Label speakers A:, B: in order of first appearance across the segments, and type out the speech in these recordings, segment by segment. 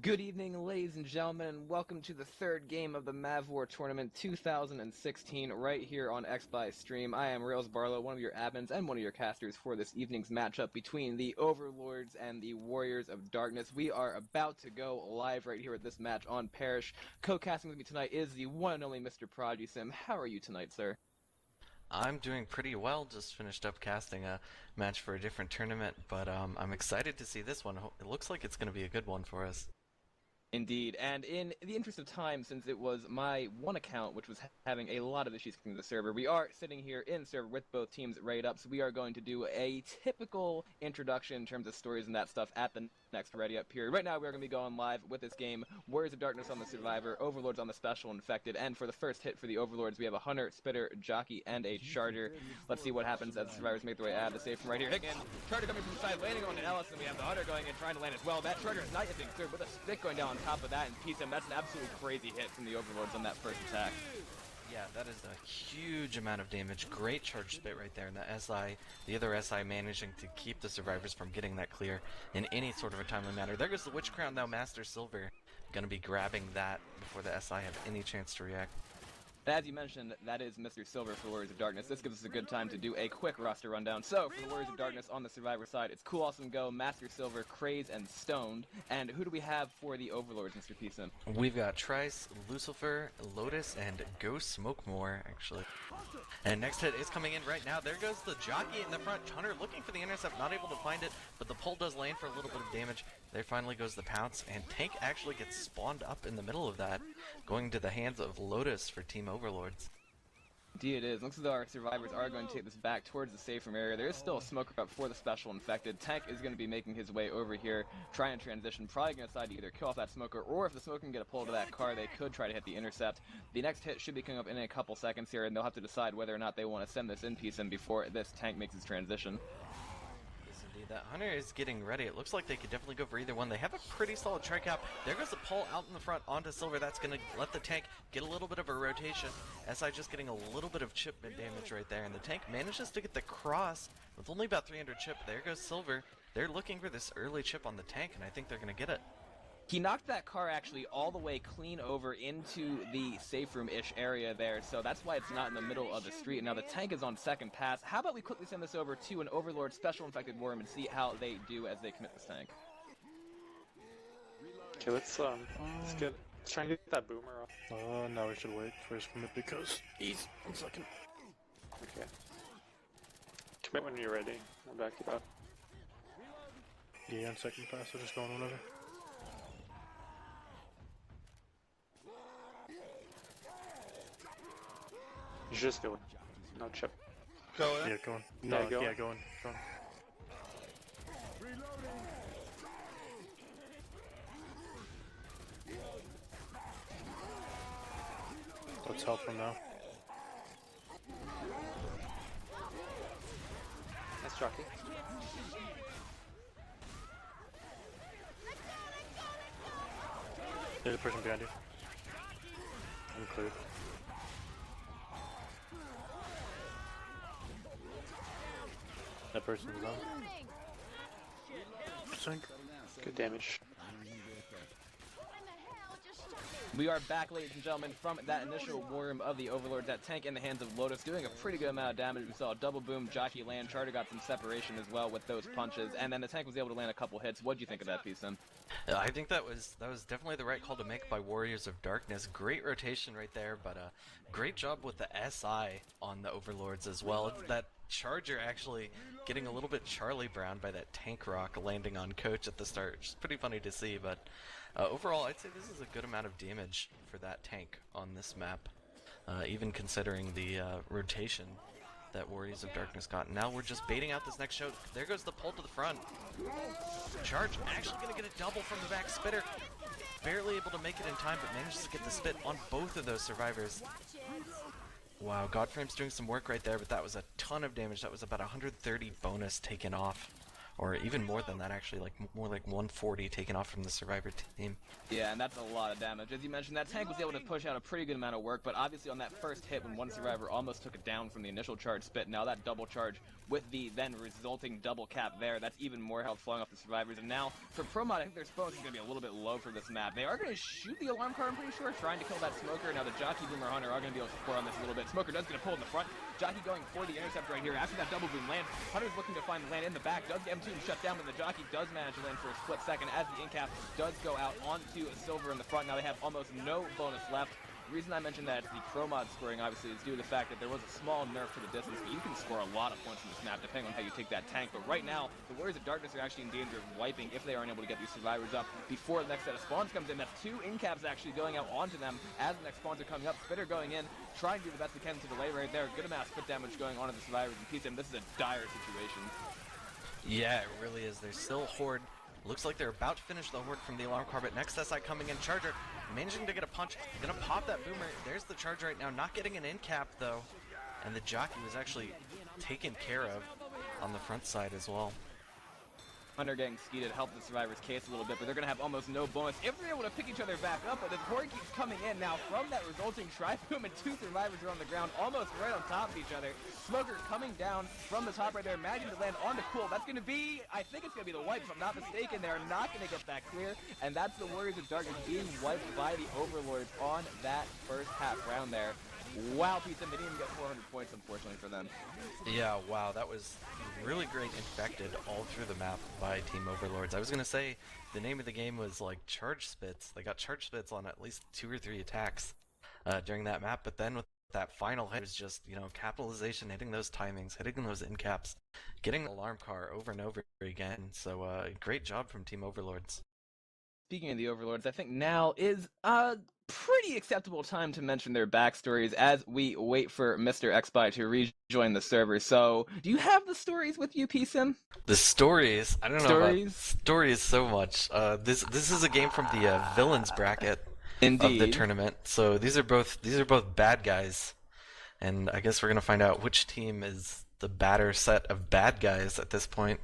A: Good evening, ladies and gentlemen, and welcome to the third game of the MavWar Tournament 2016 right here on XBuy Stream. I am Rails Barlow, one of your admins and one of your casters for this evening's matchup between the Overlords and the Warriors of Darkness. We are about to go live right here with this match on Parish. Co-casting with me tonight is the one and only Mr. Prodigysim. How are you tonight, sir?
B: I'm doing pretty well. Just finished up casting a match for a different tournament, but I'm excited to see this one. It looks like it's going to be a good one for us.
A: Indeed, and in the interest of time, since it was my one account which was having a lot of issues connecting to the server, we are sitting here in server with both teams raid up, so we are going to do a typical introduction in terms of stories and that stuff at the next ready up period. Right now we are going to be going live with this game, Warriors of Darkness on the Survivor, Overlords on the Special Infected, and for the first hit for the Overlords we have a Hunter, Spitter, Jockey, and a Charger. Let's see what happens as the Survivors make their way out of the safe from right here. Again, Charger coming from the side, landing on an Ellis, and we have the Hunter going in, trying to land as well. That Charger is not yet being cleared with a stick going down on top of that, and piece him. That's an absolutely crazy hit from the Overlords on that first attack.
B: Yeah, that is a huge amount of damage. Great charge spit right there, and the other SI managing to keep the survivors from getting that clear in any sort of a timely manner. There goes the Witch Crown now, Master Silver. Gonna be grabbing that before the SI have any chance to react.
A: As you mentioned, that is Mr. Silver for Warriors of Darkness. This gives us a good time to do a quick roster rundown. So, for the Warriors of Darkness on the Survivor side, it's Cool Awesome Go, Master Silver, Craze, and Stoned. And who do we have for the Overlords, Mr. Peason?
B: We've got Trice, Lucifer, Lotus, and Go Smoke More, actually. And next hit is coming in right now. There goes the Jockey in the front. Hunter looking for the intercept, not able to find it, but the pull does land for a little bit of damage. There finally goes the Pounce, and Tank actually gets spawned up in the middle of that, going to the hands of Lotus for Team Overlords.
A: Indeed it is. Looks as though our survivors are going to take this back towards the safe room area. There is still a smoker up for the Special Infected. Tank is going to be making his way over here, trying to transition. Probably going to decide to either kill off that smoker, or if the smoker can get a pull to that car, they could try to hit the intercept. The next hit should be coming up in a couple seconds here, and they'll have to decide whether or not they want to send this in piece in before this tank makes its transition.
B: That Hunter is getting ready. It looks like they could definitely go for either one. They have a pretty solid tri-cap. There goes the pull out in the front onto Silver. That's going to let the tank get a little bit of a rotation. SI just getting a little bit of chip damage right there. And the tank manages to get the cross with only about 300 chip. There goes Silver. They're looking for this early chip on the tank, and I think they're going to get it.
A: He knocked that car actually all the way clean over into the safe room-ish area there, so that's why it's not in the middle of the street. Now the tank is on second pass. How about we quickly send this over to an Overlord Special Infected Worm and see how they do as they commit this tank?
C: Okay, let's try and get that boomer off.
D: No, we should wait for his commit because he's 1 second.
C: Okay. Commit when you're ready. I'll back you up.
D: Yeah, on second pass, so just going whenever.
C: You should just go in. No chip.
D: Go in? Yeah, go on. No,
C: Yeah, go
D: yeah,
C: in.
D: go on. Go on. Let's help him now.
C: Nice jockey.
D: There's a person behind you. I'm cleared. That person's on. Sink.
C: Good damage.
A: We are back, ladies and gentlemen, from that initial worm of the Overlords. That tank in the hands of Lotus doing a pretty good amount of damage. We saw a double boom, Jockey land, Charter got some separation as well with those punches, and then the tank was able to land a couple hits. What do you think of that piece, then?
B: I think that was definitely the right call to make by Warriors of Darkness. Great rotation right there, but great job with the SI on the Overlords as well. That Charger actually getting a little bit Charlie Brown by that tank rock landing on Coach at the start, which is pretty funny to see, but overall I'd say this is a good amount of damage for that tank on this map, even considering the rotation that Warriors of Darkness got. Now we're just baiting out this next show. There goes the pull to the front. Charge actually going to get a double from the back. Spitter barely able to make it in time, but manages to get the spit on both of those survivors. Wow, Godframe's doing some work right there, but that was a ton of damage. That was about 130 bonus taken off. Or even more than that, actually, like more like 140 taken off from the survivor team.
A: Yeah, and that's a lot of damage. As you mentioned, that tank was able to push out a pretty good amount of work, but obviously on that first hit when one survivor almost took it down from the initial charge spit, now that double charge with the then resulting double cap there. That's even more health flowing off the survivors. And now for Promod, I think their bonus is going to be a little bit low for this map. They are going to shoot the alarm car, I'm pretty sure, trying to kill that Smoker. Now the Jockey, Boomer, Hunter are going to be able to support on this a little bit. Smoker does get a pull in the front. Jockey going for the intercept right here. After that double boom lands, Hunter's looking to find the land in the back. Does get M2 and shut down, but the Jockey does manage to land for a split second as the incap does go out onto a Silver in the front. Now they have almost no bonus left. The reason I mentioned that the Chromod scoring obviously is due to the fact that there was a small nerf to the distance, but you can score a lot of points in this map depending on how you take that tank. But right now, the Warriors of Darkness are actually in danger of wiping if they aren't able to get these survivors up before the next set of spawns comes in. That's 2 incaps actually going out onto them as the next spawns are coming up. Spitter going in, trying to do the best they can to delay right there. Good amount of spit damage going on to the survivors and PSM. This is a dire situation.
B: Yeah, it really is. There's still a Horde. Looks like they're about to finish the Horde from the alarm car, but next SI coming in. Charger managing to get a punch. Gonna pop that Boomer. There's the charge right now. Not getting an in cap though. And the Jockey was actually taken care of on the front side as well.
A: Hunter getting skeeted helped the survivors case a little bit, but they're going to have almost no bonus if they're able to pick each other back up. But the Horde keeps coming in now from that resulting tri-boom, and 2 survivors are on the ground almost right on top of each other. Smoker coming down from the top right there, managing to land on the Cool. That's going to be, I think it's going to be the wipe, if I'm not mistaken. They're not going to get that clear, and that's the Warriors of Darkness being wiped by the Overlords on that first half round there. Wow, PSM, they didn't even get 400 points, unfortunately, for them.
B: Yeah, wow, that was really great infected all through the map by Team Overlords. I was going to say the name of the game was like charge spits. They got charge spits on at least 2 or 3 attacks during that map, but then with that final hit, it was just, you know, capitalization, hitting those timings, hitting those in caps, getting the alarm car over and over again. So great job from Team Overlords.
A: Speaking of the Overlords, I think now is a pretty acceptable time to mention their backstories as we wait for Mr. Xby to rejoin the server. So, do you have the stories with you, PSim?
B: The stories? I don't know about stories so much. This is a game from the villains bracket
A: Indeed.
B: of the tournament. So these are both bad guys, and I guess we're gonna find out which team is the badder set of bad guys at this point.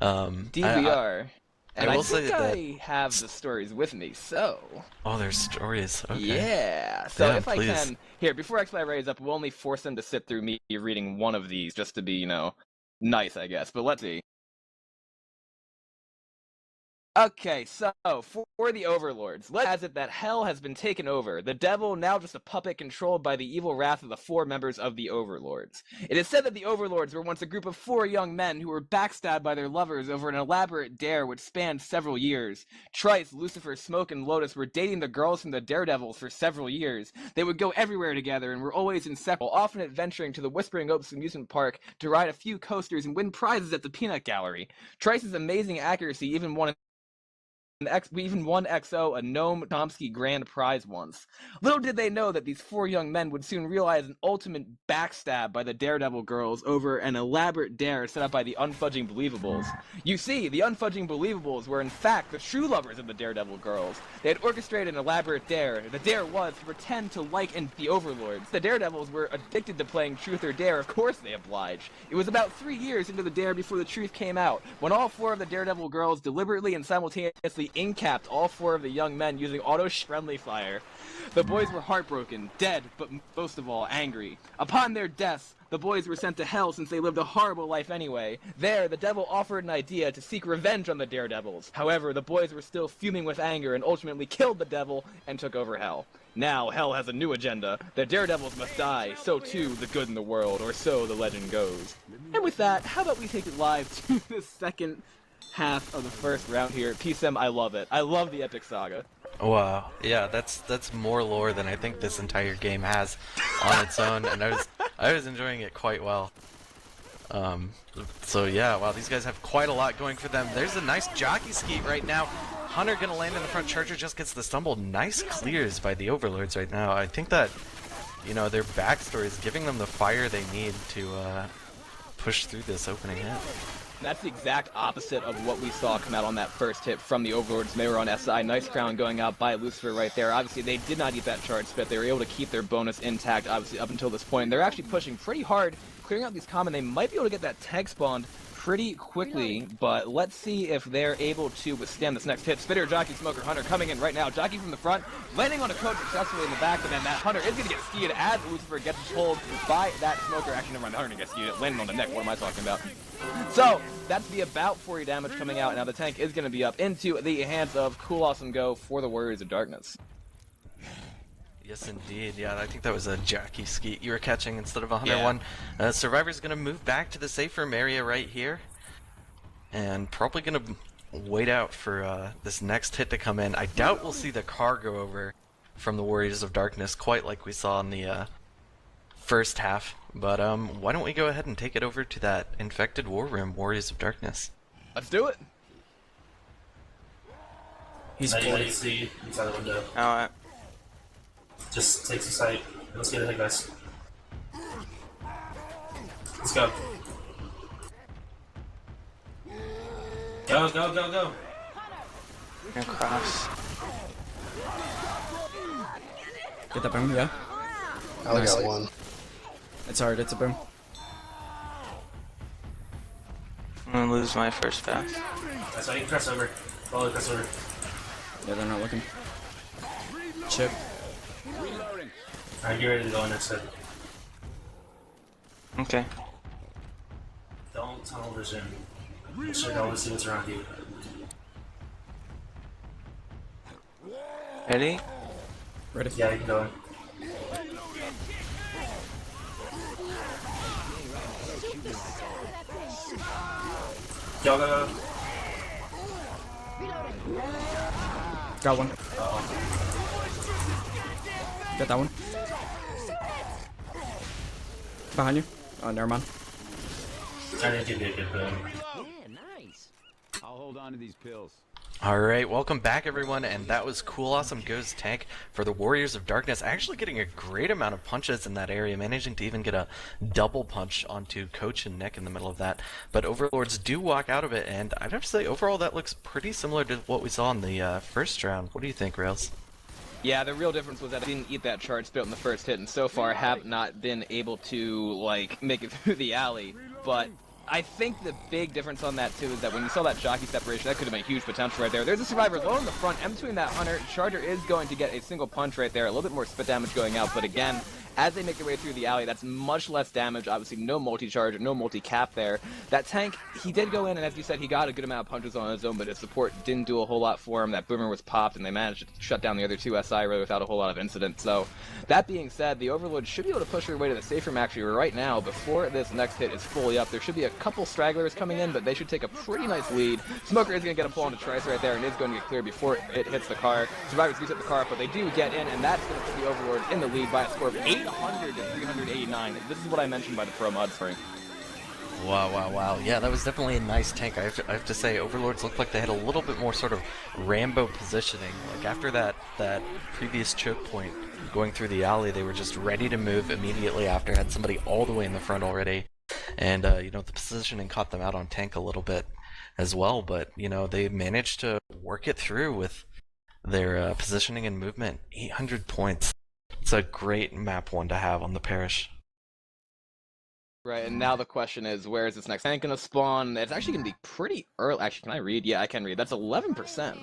A: DVR. And I
B: will say
A: think
B: that
A: I have the stories with me, so...
B: Oh, there's stories. Okay.
A: Yeah. So
B: Yeah,
A: if
B: please.
A: I can... Here, before XY raise up, we'll only force them to sit through me reading one of these, just to be, you know, nice, I guess. But let's see. Okay, so, for the Overlords, let's has it that hell has been taken over, the devil now just a puppet controlled by the evil wrath of the 4 members of the Overlords. It is said that the Overlords were once a group of 4 young men who were backstabbed by their lovers over an elaborate dare which spanned several years. Trice, Lucifer, Smoke, and Lotus were dating the girls from the Daredevils for several years. They would go everywhere together and were always inseparable, often adventuring to the Whispering Oaks amusement park to ride a few coasters and win prizes at the peanut gallery. Trice's amazing accuracy even won XO a Noam Chomsky grand prize once. Little did they know that these 4 young men would soon realize an ultimate backstab by the Daredevil girls over an elaborate dare set up by the Unfudging Believables. You see, the Unfudging Believables were in fact the true lovers of the Daredevil girls. They had orchestrated an elaborate dare. The dare was to pretend to like and the Overlords. The Daredevils were addicted to playing Truth or Dare. Of course they obliged. It was about 3 years into the dare before the truth came out, when all 4 of the Daredevil girls deliberately and simultaneously incapped all 4 of the young men using auto-friendly fire. The boys were heartbroken, dead, but most of all, angry. Upon their deaths, the boys were sent to hell since they lived a horrible life anyway. There, the devil offered an idea to seek revenge on the Daredevils. However, the boys were still fuming with anger and ultimately killed the devil and took over hell. Now, hell has a new agenda. The Daredevils must die, so too the good in the world, or so the legend goes. And with that, how about we take it live to the second half of the first round here. PSM, I love it. I love the epic saga.
B: Wow, yeah, that's more lore than I think this entire game has on its own, and I was enjoying it quite well. So yeah, wow, these guys have quite a lot going for them. There's a nice jockey skeet right now. Hunter gonna land in the front. Charger just gets the stumble. Nice clears by the Overlords right now. I think that, you know, their backstory is giving them the fire they need to push through this opening hit.
A: That's the exact opposite of what we saw come out on that first hit from the Overlords. They were on SI. Nice crown going out by Lucifer right there. Obviously, they did not eat that charge spit. They were able to keep their bonus intact, obviously, up until this point. They're actually pushing pretty hard, clearing out these common. They might be able to get that tank spawned pretty quickly, but let's see if they're able to withstand this next hit. Spitter, Jockey, Smoker, Hunter coming in right now. Jockey from the front, landing on a coach successfully in the back, and then that Hunter is going to get skied as Lucifer gets pulled by that Smoker. Actually, never mind, the Hunter didn't get skied, landing on the neck. What am I talking about? So, that's the about 40 damage coming out. Now the tank is going to be up into the hands of Cool Awesome Go for the Warriors of Darkness.
B: Yes, indeed. Yeah, I think that was a Jockey Skeet you were catching instead of a Hunter one. Survivor's going to move back to the safe room area right here. And probably going to wait out for this next hit to come in. I doubt we'll see the car go over from the Warriors of Darkness quite like we saw in the first half. But why don't we go ahead and take it over to that infected war room, Warriors of Darkness.
A: Let's do it.
E: He's fully see inside the window.
F: Alright.
E: Just take some sight. Let's get ahead, guys. Let's go. Go, go, go, go.
F: Gonna cross.
G: Get that boom, yeah?
H: I only got one.
G: It's hard, it's a boom.
F: I'm gonna lose my first pass.
E: That's why you can press over. Follow, press over.
G: Yeah, they're not looking. Chip.
E: Alright, get ready to go on next hit.
F: Okay.
E: Don't tunnel vision. Make sure to always see what's around you.
F: Ready?
G: Ready?
E: Yeah, you can go in. Go, go, go.
G: Got one. Got that one. Behind you. Oh, never mind.
E: I didn't give you a good boom.
I: I'll hold on to these pills.
B: Alright, welcome back everyone, and that was Cool Awesome Go's tank for the Warriors of Darkness, actually getting a great amount of punches in that area, managing to even get a double punch onto Coach and Nick in the middle of that. But Overlords do walk out of it, and I'd have to say, overall that looks pretty similar to what we saw in the first round. What do you think, Rails?
A: Yeah, the real difference was that I didn't eat that charge spit on the first hit, and so far have not been able to, like, make it through the alley. But I think the big difference on that, too, is that when you saw that jockey separation, that could have been a huge potential right there. There's a survivor low in the front, and between that Hunter, Charger is going to get a single punch right there, a little bit more spit damage going out, but again, as they make their way through the alley, that's much less damage. Obviously, no multi-charge, no multi-cap there. That tank, he did go in, and as you said, he got a good amount of punches on his own, but his support didn't do a whole lot for him. That boomer was popped, and they managed to shut down the other two SI really without a whole lot of incident. So, that being said, the Overlord should be able to push their way to the safe room actually right now. Before this next hit is fully up, there should be a couple stragglers coming in, but they should take a pretty nice lead. Smoker is going to get a pull on the Trice right there, and is going to get clear before it hits the car. Survivors do hit the car, but they do get in, and that's going to put the Overlord in the lead by a score of 800 to 389. This is what I mentioned by the pro mod spring.
B: Wow, wow, wow. Yeah, that was definitely a nice tank. I have to say, Overlords looked like they had a little bit more sort of Rambo positioning. Like, after that previous choke point going through the alley, they were just ready to move immediately after. Had somebody all the way in the front already. And, you know, the positioning caught them out on tank a little bit as well. But, you know, they managed to work it through with their positioning and movement. 800 points. It's a great map one to have on the Parish.
A: Right, and now the question is, where is this next tank going to spawn? It's actually going to be pretty early. Actually, can I read? Yeah, I can read. That's 11%.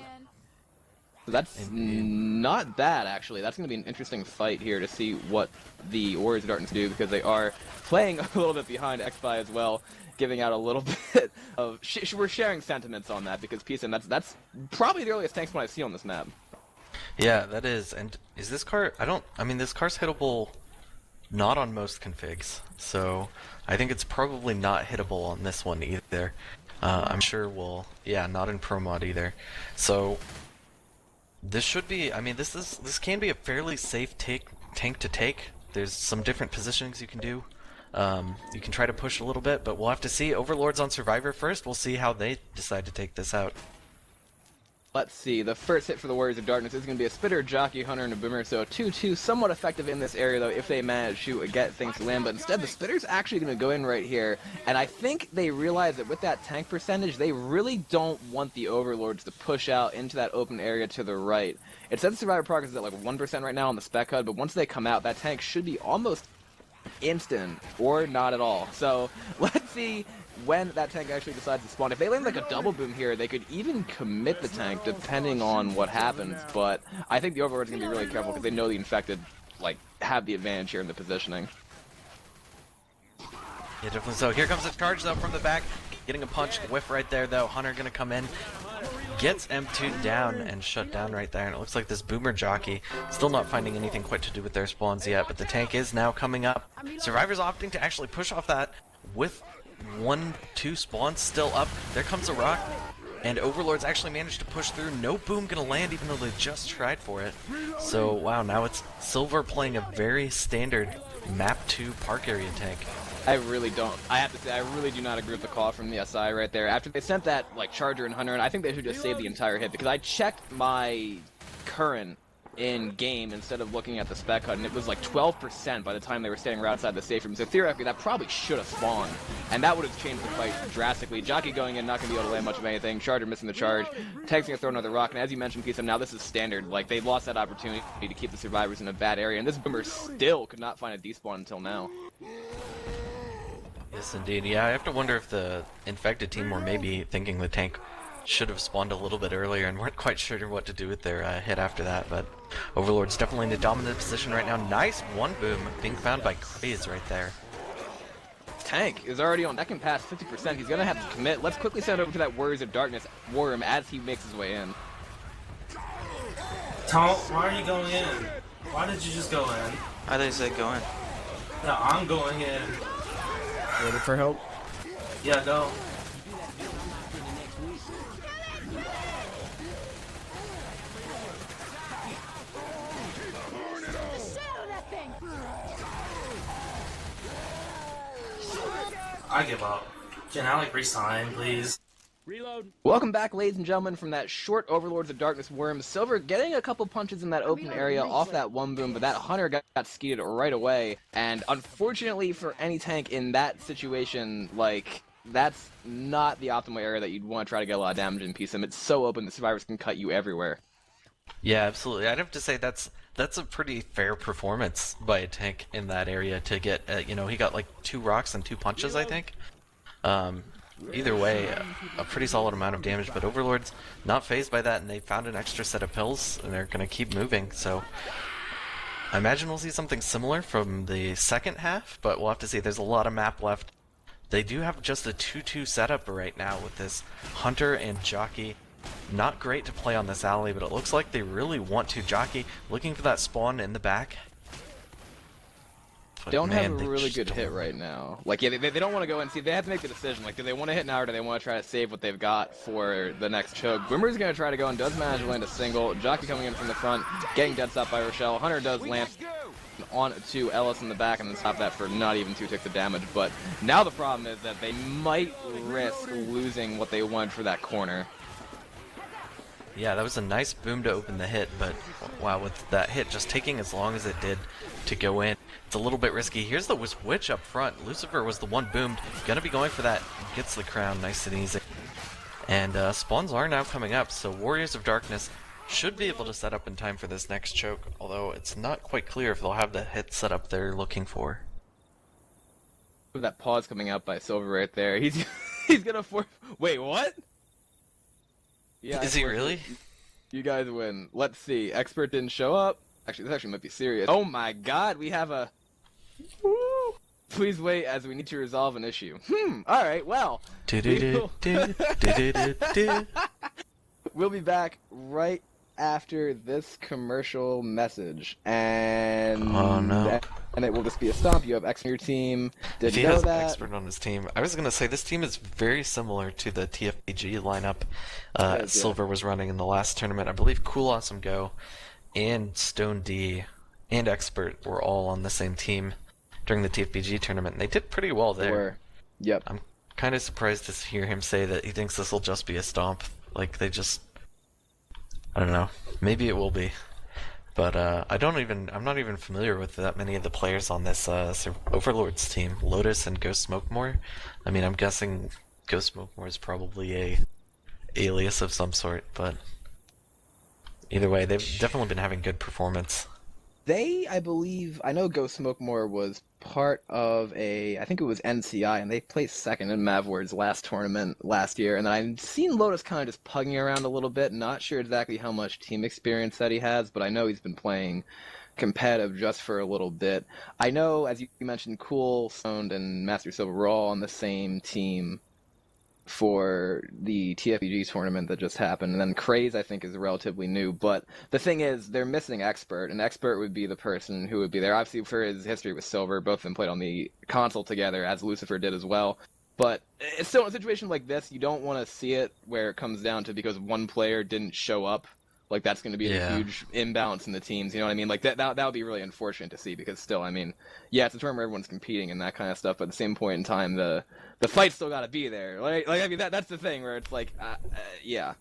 A: That's not bad, actually. That's going to be an interesting fight here to see what the Warriors of Darkness do, because they are playing a little bit behind XBI as well, giving out a little bit of... we're sharing sentiments on that, because PSN, that's probably the earliest tank spawn I see on this map.
B: Yeah, that is. And is this car... I mean, this car's hittable not on most configs, so I think it's probably not hittable on this one either. I'm sure we'll... Yeah, not in Pro Mod either. So... This should be, I mean, this can be a fairly safe tank to take. There's some different positionings you can do. You can try to push a little bit, but we'll have to see. Overlords on Survivor first. We'll see how they decide to take this out.
A: Let's see, the first hit for the Warriors of Darkness is going to be a Spitter, Jockey, Hunter, and a Boomer, so 2-2, somewhat effective in this area, though, if they manage to get things to land, but instead the Spitter's actually going to go in right here, and I think they realize that with that tank percentage, they really don't want the Overlords to push out into that open area to the right. It says Survivor progress is at like 1% right now on the spec HUD, but once they come out, that tank should be almost instant or not at all. So let's see when that tank actually decides to spawn. If they land like a double boom here, they could even commit the tank depending on what happens. But I think the Overlord's gonna be really careful because they know the infected like have the advantage here in the positioning.
B: Yeah, definitely so. Here comes the charge though from the back. Getting a punch, whiff right there though. Hunter gonna come in. Gets M2 down and shut down right there. And it looks like this Boomer jockey still not finding anything quite to do with their spawns yet. But the tank is now coming up. Survivor's opting to actually push off that with 1-2 spawns still up. There comes a rock. And Overlords actually managed to push through. No boom gonna land even though they just tried for it. So wow, now it's Silver playing a very standard map 2 park area tank.
A: I really don't. I have to say, I really do not agree with the call from the SI right there. After they sent that like Charger and Hunter, and I think they should just save the entire hit because I checked my current in game instead of looking at the spec HUD, and it was like 12% by the time they were standing right outside the safe room. So theoretically, that probably should have spawned, and that would have changed the fight drastically. Jockey going in, not going to be able to land much of anything. Charger missing the charge. Tank's going to throw another rock, and as you mentioned, Kisa, now this is standard. Like, they lost that opportunity to keep the survivors in a bad area, and this Boomer still could not find a despawn until now.
B: Yes, indeed. Yeah, I have to wonder if the infected team were maybe thinking the tank should have spawned a little bit earlier and weren't quite sure what to do with their hit after that. But Overlord's definitely in a dominant position right now. Nice one boom being found by Craze right there.
A: Tank is already on second pass, 50%. He's going to have to commit. Let's quickly send over to that Warriors of Darkness Worm as he makes his way in.
E: Tom, why are you going in? Why did you just go in?
F: I thought you said go in.
E: No, I'm going in.
G: Ready for help?
E: Yeah, go. I give up. Can I like resign, please?
I: Reload.
A: Welcome back, ladies and gentlemen, from that short Overlords of Darkness Worm. Silver getting a couple punches in that open area off that one boom, but that Hunter got skeeted right away. And unfortunately for any tank in that situation, like, that's not the optimal area that you'd want to try to get a lot of damage in PSM. It's so open that survivors can cut you everywhere.
B: Yeah, absolutely. I'd have to say that's a pretty fair performance by a tank in that area to get, you know, he got like 2 rocks and 2 punches, I think. Either way, a pretty solid amount of damage, but Overlord's not fazed by that, and they found an extra set of pills, and they're going to keep moving, so I imagine we'll see something similar from the second half, but we'll have to see. There's a lot of map left. They do have just a 2-2 setup right now with this Hunter and Jockey. Not great to play on this alley, but it looks like they really want to. Jockey looking for that spawn in the back. But
A: Don't
B: man,
A: have a
B: they
A: really
B: just
A: good
B: don't.
A: hit right now. Like, yeah, they don't want to go and see. They have to make the decision. Like, do they want to hit now or do they want to try to save what they've got for the next choke? Boomer's going to try to go and does manage to land a single. Jockey coming in from the front, getting dead stopped by Rochelle. Hunter does land on to Ellis in the back and then stop that for not even 2 ticks of damage. But now the problem is that they might risk losing what they wanted for that corner.
B: Yeah, that was a nice boom to open the hit, but wow, with that hit just taking as long as it did to go in, it's a little bit risky. Here's the Witch up front. Lucifer was the one boomed. Gonna be going for that. Gets the crown nice and easy. And spawns are now coming up, so Warriors of Darkness should be able to set up in time for this next choke, although it's not quite clear if they'll have the hit set up they're looking for.
A: With that pause coming out by Silver right there. He's gonna wait, what? Yeah,
B: Is he really?
A: You guys win. Let's see. Expert didn't show up. Actually, this actually might be serious. Oh my god, we have a... Woo! Please wait as we need to resolve an issue. Alright, well. We'll be back right after this commercial message. And...
B: Oh no.
A: And it will just be a stomp. You have X on your team. Did
B: If he
A: you know
B: has an
A: that?
B: expert on his team, I was gonna say this team is very similar to the TFPG lineup
A: Yeah.
B: Silver was running in the last tournament. I believe Cool Awesome Go and Stone D and Expert were all on the same team during the TFPG tournament, and they did pretty well there.
A: Yep.
B: I'm kind of surprised to hear him say that he thinks this will just be a stomp. Like they just, I don't know. Maybe it will be. But I'm not even familiar with that many of the players on this Overlords team. Lotus and Ghost Smokemore. I mean, I'm guessing Ghost Smokemore is probably a alias of some sort, but either way, they've definitely been having good performance.
A: I believe, I know Go Smokemore was part of I think it was NCI, and they placed second in MavWar's last tournament last year. And I've seen Lotus kind of just pugging around a little bit. Not sure exactly how much team experience that he has, but I know he's been playing competitive just for a little bit. I know, as you mentioned, Cool, Stoned, and Master Silver were all on the same team for the TFEG tournament that just happened, and then Craze I think is relatively new, but the thing is they're missing Expert, and Expert would be the person who would be there. Obviously for his history with Silver, both of them played on the console together, as Lucifer did as well, but it's still in a situation like this, you don't want to see it where it comes down to because one player didn't show up, like that's going to be a huge imbalance in the teams, you know what I mean? Like that would be really unfortunate to see, because still, I mean, yeah, it's a tournament where everyone's competing and that kind of stuff, but at the same point in time, the fight's still got to be there. Like I mean, that's the thing where it's like, yeah.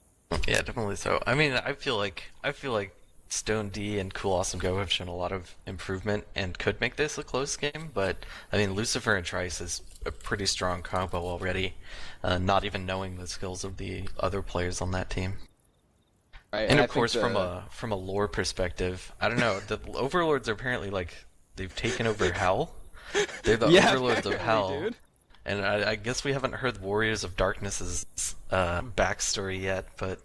B: Yeah, definitely so. I mean, I feel like Stone D and Cool Awesome Go have shown a lot of improvement and could make this a close game, but I mean, Lucifer and Trice is a pretty strong combo already, not even knowing the skills of the other players on that team.
A: Right,
B: and of course, from a lore perspective, I don't know. The Overlords are apparently like they've taken over Hell. They're the Overlords of Hell, dude. And I guess we haven't heard Warriors of Darkness's backstory yet. But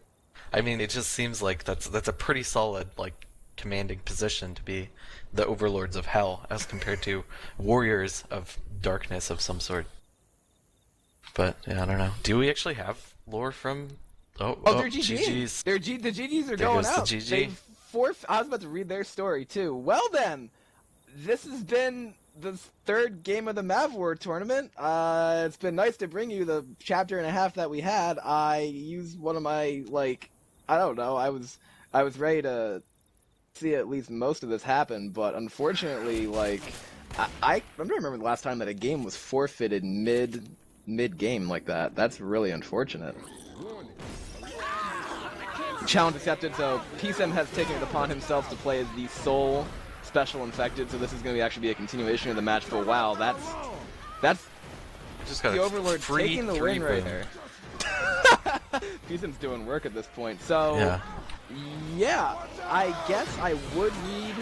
B: I mean, it just seems like that's a pretty solid, like, commanding position to be the Overlords of Hell as compared to Warriors of Darkness of some sort. But yeah, I don't know. Do we actually have lore from? Oh,
A: they're GGs. The GGs are going out. I was about to read their story too. Well then, this has been the third game of the MavWar tournament. It's been nice to bring you the chapter and a half that we had. I used one of my, like, I don't know, I was ready to see at least most of this happen, but unfortunately, like, I don't remember the last time that a game was forfeited mid-game like that. That's really unfortunate. Challenge accepted, so PSM has taken it upon himself to play as the sole special infected, so this is going to actually be a continuation of the match for a while. That's
B: just got
A: the Overlord taking the win right there. PSM's doing work at this point, so yeah, I guess I would read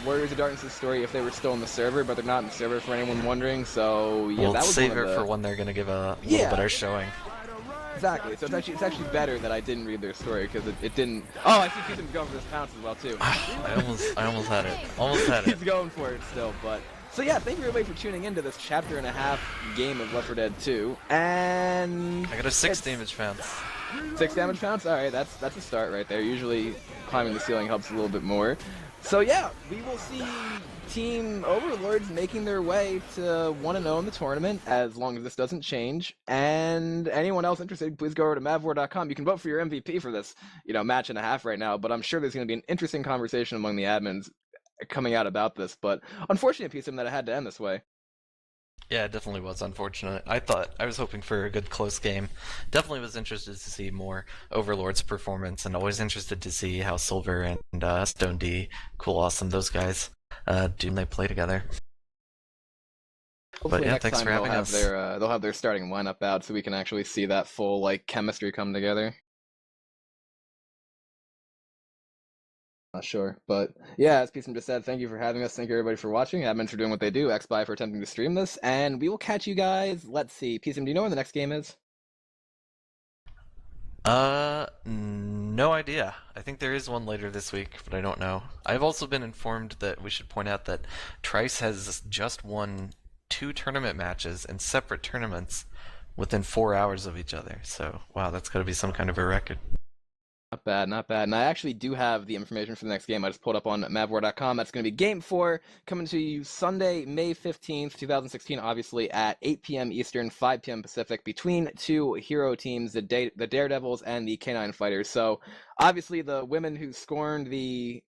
A: Warriors of Darkness' story if they were still in the server, but they're not in the server for anyone wondering, so yeah, that was
B: save it for when they're going to give a little better showing.
A: Exactly, so it's actually better that I didn't read their story, because it didn't... Oh, I see PSM going for this pounce as well, too.
B: I almost had it.
A: He's going for it still, but... So yeah, thank you everybody for tuning into this chapter and a half game of Left 4 Dead 2, and...
B: I got a 6 damage pounce.
A: 6 damage pounce? Alright, that's a start right there. Usually climbing the ceiling helps a little bit more. So yeah, we will see Team Overlords making their way to 1-0 in the tournament, as long as this doesn't change. And anyone else interested, please go over to MavWar.com. You can vote for your MVP for this, match and a half right now, but I'm sure there's going to be an interesting conversation among the admins coming out about this, but unfortunate piece of them that it had to end this way.
B: Yeah, it definitely was unfortunate. I was hoping for a good close game. Definitely was interested to see more Overlord's performance, and always interested to see how Silver and Stone D, Cool Awesome, those guys do when they play together.
A: Hopefully
B: but yeah,
A: next
B: thanks
A: time
B: for having us.
A: They'll have their starting lineup out so we can actually see that full chemistry come together. Not sure, but yeah, as PSM just said, thank you for having us. Thank you everybody for watching. Admins for doing what they do. XBI for attempting to stream this, and we will catch you guys. Let's see, PSM, do you know when the next game is?
B: No idea. I think there is one later this week, but I don't know. I've also been informed that we should point out that Trice has just won 2 tournament matches in separate tournaments within 4 hours of each other. So, wow, that's got to be some kind of a record.
A: Not bad, not bad. And I actually do have the information for the next game. I just pulled up on MavWar.com. That's going to be Game 4, coming to you Sunday, May 15th, 2016, obviously at 8 p.m. Eastern, 5 p.m. Pacific, between 2 hero teams, the Daredevils and the Canine Fighters. So, obviously, the women who scorned the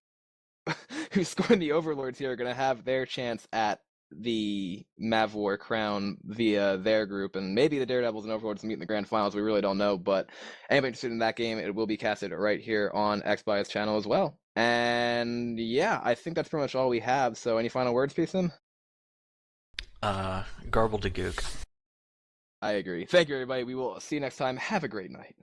A: Overlords here are going to have their chance at the MavWar crown via their group, and maybe the Daredevils and Overlords meet in the grand finals. We really don't know, but anybody interested in that game, it will be casted right here on XBI's channel as well. And yeah, I think that's pretty much all we have. So any final words, PSM?
B: Garbled-a-gook.
A: I agree. Thank you, everybody. We will see you next time. Have a great night.